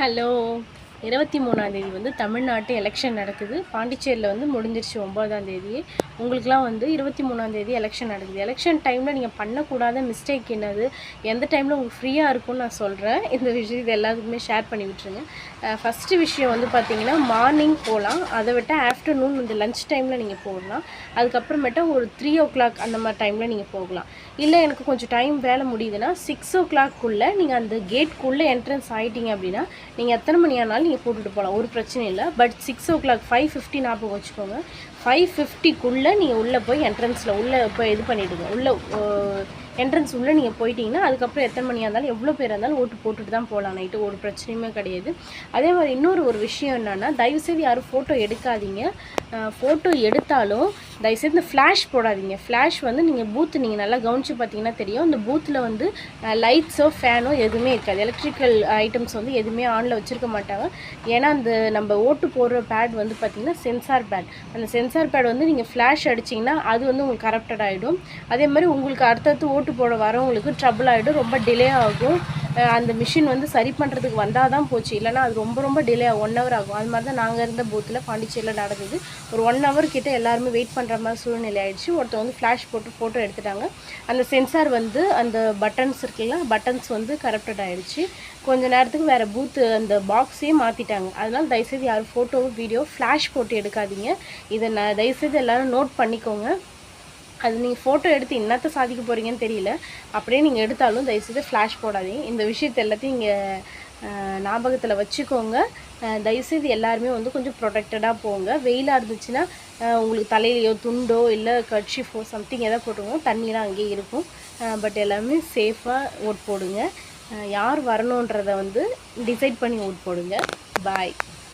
Hello 23ஆம் தேதி வந்து தமிழ்நாட்டு எலெக்ஷன் நடக்குது. பாண்டிச்சேரியில் வந்து முடிஞ்சிருச்சு 9ஆம் தேதி. உங்களுக்குலாம் வந்து 23ஆம் தேதி எலெக்ஷன் நடக்குது. எலெக்ஷன் டைமில் நீங்கள் பண்ணக்கூடாத மிஸ்டேக் என்னது, எந்த டைமில் உங்களுக்கு ஃப்ரீயாக இருக்கும்னு நான் சொல்கிறேன். இந்த விஷயத்தை எல்லாத்துக்குமே ஷேர் பண்ணி விட்டுருங்க. ஃபஸ்ட்டு விஷயம் வந்து பார்த்திங்கன்னா, மார்னிங் போகலாம். அதை விட்டு ஆஃப்டர்நூன் இந்த லஞ்ச் டைமில் நீங்கள் போகலாம். அதுக்கப்புறமேட்டா ஒரு 3 o'clock அந்த மாதிரி டைமில் நீங்கள் போகலாம். இல்லை எனக்கு கொஞ்சம் டைம் வேலை முடியுதுன்னா 6 o'clock நீங்கள் அந்த கேட்குள்ளே என்ட்ரன்ஸ் ஆகிட்டீங்க அப்படின்னா நீங்கள் எத்தனை மணி ஆனாலும் நீங்கள் போட்டுட்டு போகலாம், ஒரு பிரச்சனை இல்லை. பட் 6 o'clock 5:50 ஞாபகம் வச்சுக்கோங்க. 5:50 நீங்கள் உள்ளே போய் என்ட்ரன்ஸில் உள்ளே போய் இது பண்ணிவிடுங்க. உள்ளே என்ட்ரன்ஸ் உள்ளே நீங்கள் போயிட்டீங்கன்னா அதுக்கப்புறம் எத்தனை மணியாக இருந்தாலும் எவ்வளோ பேர் இருந்தாலும் ஓட்டு போட்டுட்டு தான் போகலாம். நைட்டு ஒரு பிரச்சனையுமே கிடையாது. அதே மாதிரி இன்னொரு விஷயம் என்னென்னா, தயவுசெய்து யாரும் ஃபோட்டோ எடுக்காதீங்க. ஃபோட்டோ எடுத்தாலும் தயவுசெய்து இந்த ஃப்ளாஷ் போடாதீங்க. ஃப்ளாஷ் வந்து நீங்கள் பூத்து நீங்கள் நல்லா கவனித்து பார்த்தீங்கன்னா தெரியும். இந்த பூத்தில் வந்து லைட்ஸோ ஃபேனோ எதுவுமே இருக்காது. எலக்ட்ரிக்கல் ஐட்டம்ஸ் வந்து எதுவுமே ஆனில் வச்சுருக்க மாட்டாங்க. ஏன்னா அந்த நம்ம ஓட்டு போடுற பேட் வந்து பார்த்திங்கன்னா சென்சார் பேட். அந்த சென்சார் பேட் வந்து நீங்கள் ஃப்ளாஷ் அடிச்சிங்கன்னா அது வந்து உங்களுக்கு கரப்டட் ஆகிடும். அதே மாதிரி உங்களுக்கு அடுத்தடுத்து ஓட்டு போட வரவங்களுக்கு ட்ரபிள் ஆகிடும், ரொம்ப டிலே ஆகும். அந்த மிஷின் வந்து சரி பண்ணுறதுக்கு வந்தால் தான் போச்சு, இல்லைனா அது ரொம்ப டிலே ஆகும், 1 hour ஆகும். அது மாதிரி தான் நாங்கள் இருந்த பூத்தில் பாண்டிச்சேரியில் நடந்தது. ஒரு 1 hour கிட்ட எல்லாருமே வெயிட் பண்ணுற மாதிரி சூழ்நிலை ஆகிடுச்சு. ஒருத்தர் வந்து ஃப்ளாஷ் போட்டு ஃபோட்டோ எடுத்துட்டாங்க. அந்த சென்சார் வந்து அந்த பட்டன்ஸ் இருக்குல்ல, பட்டன்ஸ் வந்து கரப்டட் ஆகிடுச்சு. கொஞ்ச நேரத்துக்கு வேறு பூத்து அந்த பாக்ஸே மாற்றிட்டாங்க. அதனால் தயவுசெய்து யாரும் ஃபோட்டோ வீடியோ ஃப்ளாஷ் போட்டு எடுக்காதீங்க. இதை தயவுசெய்து எல்லோரும் நோட் பண்ணிக்கோங்க. அது நீங்கள் ஃபோட்டோ எடுத்து என்னத்தை சாதிக்க போகிறீங்கன்னு தெரியல. அப்படியே நீங்கள் எடுத்தாலும் தயவுசெய்து ஃப்ளாஷ் போடாதீங்க. இந்த விஷயத்தை எல்லாத்தையும் இங்கே ஞாபகத்தில் வச்சுக்கோங்க. தயவுசெய்து எல்லாருமே வந்து கொஞ்சம் ப்ரொடெக்டடாக போங்க. வெயிலாக இருந்துச்சுன்னா உங்களுக்கு தலையிலையோ துண்டோ இல்லை கர்ச்சீஃபோ சம்திங் எதாவது போட்டுக்கோங்க. தண்ணியெலாம் அங்கேயே இருக்கும். பட் எல்லாமே சேஃபாக ஓட் போடுங்க. யார் வரணுன்றதை வந்து டிசைட் பண்ணி ஓட் போடுங்க. பாய்.